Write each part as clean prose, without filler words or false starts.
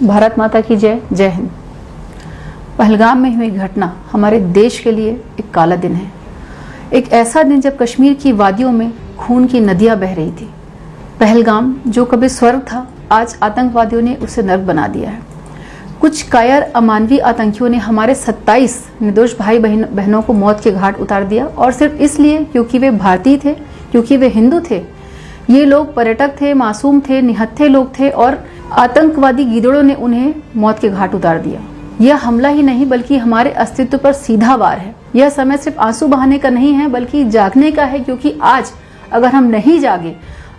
भारत माता की जय। जय हिंद। पहलगाम में हुई घटना हमारे देश के लिए एक काला दिन है। एक ऐसा दिन जब कश्मीर की वादियों में खून की नदियां बह रही थी। पहलगाम जो कभी स्वर्ग था, आज आतंकवादियों ने उसे नर्क बना दिया है। कुछ कायर अमानवीय आतंकियों ने हमारे 27 निर्दोष भाई बहनों को मौत के घाट उतार दिया, और सिर्फ इसलिए क्योंकि वे भारतीय थे, क्योंकि वे हिंदू थे। ये लोग पर्यटक थे, मासूम थे, निहत्थे लोग थे, और आतंकवादी गीदड़ों ने उन्हें मौत के घाट उतार दिया। यह हमला ही नहीं बल्कि हमारे अस्तित्व पर सीधा वार है। यह समय सिर्फ आंसू बहाने का नहीं है बल्कि जागने का है, क्योंकि आज अगर हम नहीं जागे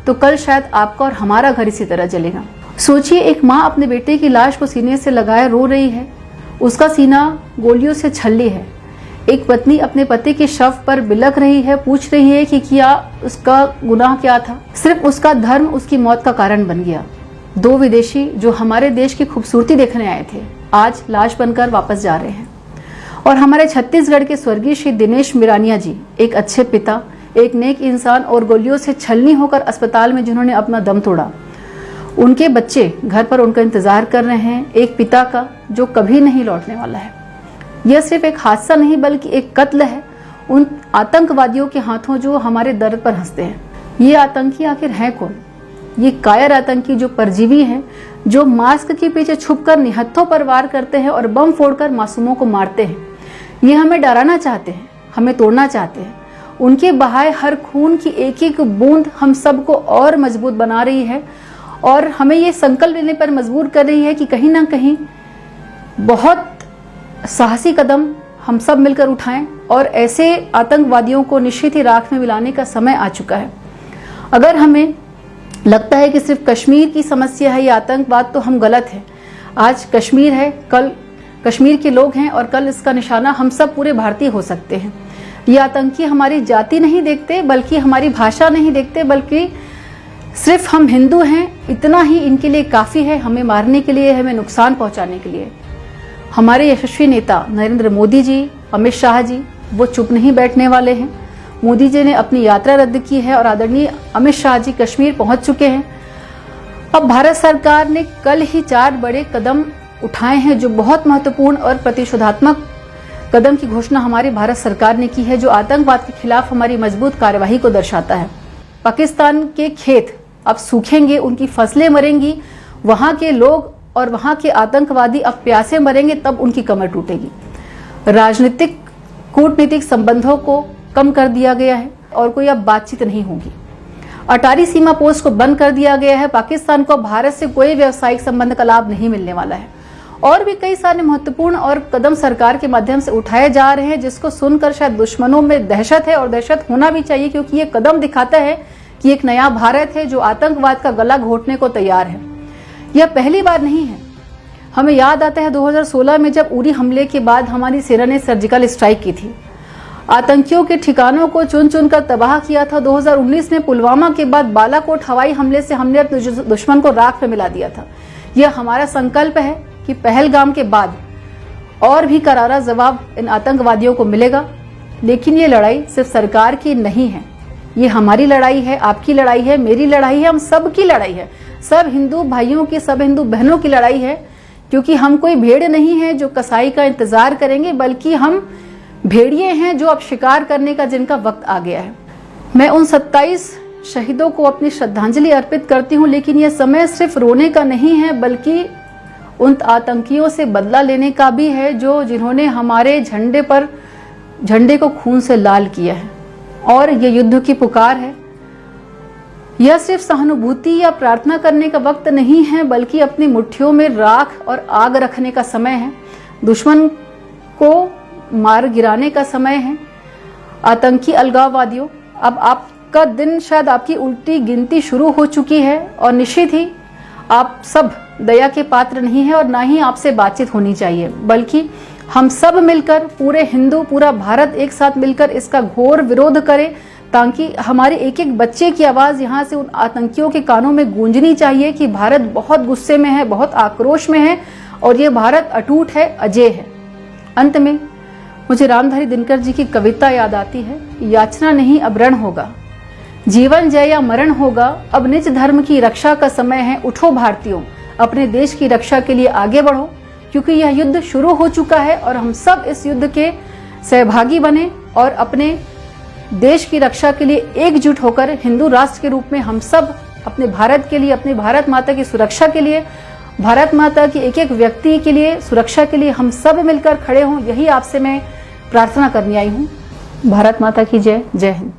तो कल शायद आपका और हमारा घर इसी तरह जलेगा। सोचिए, एक माँ अपने बेटे की लाश को सीने से लगाए रो रही है, उसका सीना गोलियों से छल्ली है। एक पत्नी अपने पति के शव पर बिलख रही है, पूछ रही है कि क्या उसका गुनाह क्या था। सिर्फ उसका धर्म उसकी मौत का कारण बन गया। 2 विदेशी जो हमारे देश की खूबसूरती देखने आए थे, आज लाश बनकर वापस जा रहे हैं। और हमारे छत्तीसगढ़ के स्वर्गीय श्री दिनेश मिरानिया जी, एक अच्छे पिता, एक नेक इंसान, और गोलियों से छलनी होकर अस्पताल में जिन्होंने अपना दम तोड़ा, उनके बच्चे घर पर उनका इंतजार कर रहे हैं, एक पिता का जो कभी नहीं लौटने वाला है। यह सिर्फ एक हादसा नहीं बल्कि एक कत्ल है उन आतंकवादियों के हाथों जो हमारे दर्द पर हंसते हैं। ये आतंकी आखिर हैं कौन? ये कायर आतंकी जो परजीवी हैं, जो मास्क के पीछे छुपकर निहत्थों पर वार करते हैं और बम फोड़कर मासूमों को मारते हैं। ये हमें डराना चाहते हैं, हमें तोड़ना चाहते हैं। उनके बहाए हर खून की एक एक बूंद हम सबको और मजबूत बना रही है, और हमें ये संकल्प लेने पर मजबूर कर रही है कि कहीं ना कहीं बहुत साहसी कदम हम सब मिलकर उठाएं, और ऐसे आतंकवादियों को निश्चित ही राख में मिलाने का समय आ चुका है। अगर हमें लगता है कि सिर्फ कश्मीर की समस्या है या आतंकवाद, तो हम गलत हैं। आज कश्मीर है, कल कश्मीर के लोग हैं, और कल इसका निशाना हम सब पूरे भारतीय हो सकते हैं। ये आतंकी हमारी जाति नहीं देखते, बल्कि हमारी भाषा नहीं देखते, बल्कि सिर्फ हम हिंदू हैं इतना ही इनके लिए काफी है, हमें मारने के लिए, हमें नुकसान पहुंचाने के लिए। हमारे यशस्वी नेता नरेंद्र मोदी जी, अमित शाह जी, वो चुप नहीं बैठने वाले हैं। मोदी जी ने अपनी यात्रा रद्द की है और आदरणीय अमित शाह जी कश्मीर पहुंच चुके हैं। अब भारत सरकार ने कल ही 4 बड़े कदम उठाए हैं, जो बहुत महत्वपूर्ण और प्रतिशोधात्मक कदम की घोषणा हमारी भारत सरकार ने की है, जो आतंकवाद के खिलाफ हमारी मजबूत कार्यवाही को दर्शाता है। पाकिस्तान के खेत अब सूखेंगे, उनकी फसलें मरेंगी, वहां के लोग और वहां के आतंकवादी अब प्यासे मरेंगे, तब उनकी कमर टूटेगी। राजनीतिक कूटनीतिक संबंधों को कम कर दिया गया है और कोई अब बातचीत नहीं होगी। अटारी सीमा पोस्ट को बंद कर दिया गया है। पाकिस्तान को भारत से कोई व्यावसायिक संबंध का लाभ नहीं मिलने वाला है। और भी कई सारे महत्वपूर्ण और कदम सरकार के माध्यम से उठाए जा रहे हैं, जिसको सुनकर शायद दुश्मनों में दहशत है, और दहशत होना भी चाहिए, क्योंकि ये कदम दिखाता है कि एक नया भारत है जो आतंकवाद का गला घोटने को तैयार है। यह पहली बार नहीं है। हमें याद आता है 2016 में जब उरी हमले के बाद हमारी सेना ने सर्जिकल स्ट्राइक की थी, आतंकियों के ठिकानों को चुन चुनकर तबाह किया था। 2019 में पुलवामा के बाद बालाकोट हवाई हमले से हमने अपने दुश्मन को राख में मिला दिया था। यह हमारा संकल्प है कि पहलगाम के बाद और भी करारा जवाब इन आतंकवादियों को मिलेगा। लेकिन ये लड़ाई सिर्फ सरकार की नहीं है, ये हमारी लड़ाई है, आपकी लड़ाई है, मेरी लड़ाई है, हम सब की लड़ाई है, सब हिंदू भाइयों की, सब हिंदू बहनों की लड़ाई है। क्योंकि हम कोई भेड़ नहीं है जो कसाई का इंतजार करेंगे, बल्कि हम भेड़िए हैं जो अब शिकार करने का जिनका वक्त आ गया है। मैं उन 27 शहीदों को अपनी श्रद्धांजलि अर्पित करती हूँ, लेकिन यह समय सिर्फ रोने का नहीं है, बल्कि उन आतंकियों से बदला लेने का भी है जो जिन्होंने हमारे झंडे को खून से लाल किया है। और ये युद्ध की पुकार है। यह सिर्फ सहानुभूति या प्रार्थना करने का वक्त नहीं है, बल्कि अपनी मुट्ठियों में राख और आग रखने का समय है। दुश्मन को मार गिराने का समय है। आतंकी अलगाववादियों, अब आपका दिन, शायद आपकी उल्टी गिनती शुरू हो चुकी है, और निश्चित ही आप सब दया के पात्र नहीं है, और ना ही आपसे बातचीत होनी चाहिए, बल्कि हम सब मिलकर, पूरे हिंदू, पूरा भारत एक साथ मिलकर इसका घोर विरोध करे, ताकि हमारे एक एक बच्चे की आवाज यहाँ से उन आतंकियों के कानों में गूंजनी चाहिए कि भारत बहुत गुस्से में है, बहुत आक्रोश में है, और ये भारत अटूट है, अजय है। अंत में मुझे रामधारी दिनकर जी की कविता याद आती है, याचना नहीं अब रण होगा, जीवन जय या मरण होगा, अब निज धर्म की रक्षा का समय है। उठो भारतीयों, अपने देश की रक्षा के लिए आगे बढ़ो, क्योंकि यह युद्ध शुरू हो चुका है और हम सब इस युद्ध के सहभागी बने और अपने देश की रक्षा के लिए एकजुट होकर हिंदू राष्ट्र के रूप में हम सब अपने भारत के लिए, अपने भारत माता की सुरक्षा के लिए, भारत माता की एक एक व्यक्ति के लिए सुरक्षा के लिए हम सब मिलकर खड़े हों। यही आपसे मैं प्रार्थना करने आई हूँ। भारत माता की जय। जय हिंद।